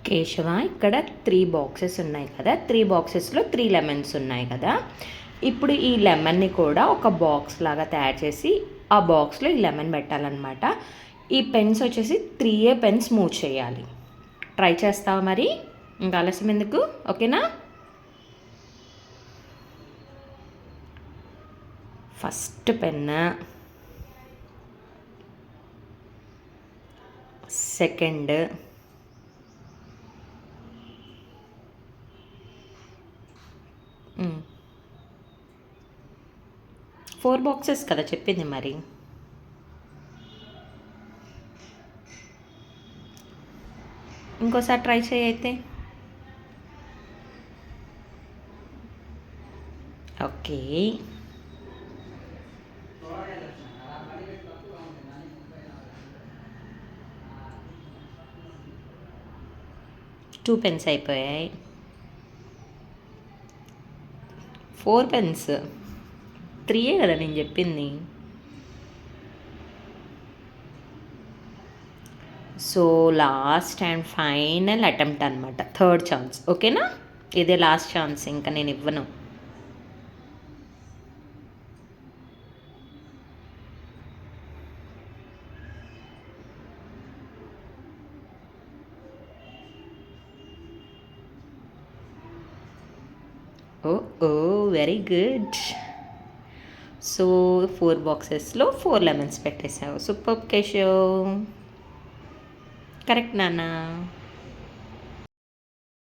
కేశవ, ఇక్కడ 3 బాక్సెస్ ఉన్నాయి కదా, 3 బాక్సెస్లో 3 లెమన్స్ ఉన్నాయి కదా. ఇప్పుడు ఈ లెమన్ని కూడా ఒక బాక్స్ లాగా తయారు చేసి ఆ బాక్స్లో ఈ లెమన్ పెట్టాలన్నమాట. ఈ పెన్స్ వచ్చేసి 3 పెన్స్ మూవ్ చేయాలి. ట్రై చేస్తావా మరి? ఇంకా ఆలస్యం ఎందుకు, ఓకేనా? ఫస్ట్ పెన్, సెకండ్, 4 బాక్సెస్ కదా చెప్పింది మరి. ఇంకోసారి ట్రై చేయి అయితే. ఓకే, టూ పెన్స్ అయిపోయాయి. 4 పెన్స్, 3 కదా నేను చెప్పింది. So last and final attempt అనమాట, థర్డ్ ఛాన్స్, ఓకేనా? ఇదే లాస్ట్ ఛాన్స్, ఇంకా నేను ఇవ్వను. Oh oh very good. So 4 బాక్సెస్లో 4 లెమన్స్ పెట్టేసావు. సూపర్ కేశవ్, కరెక్ట్ నాన్న.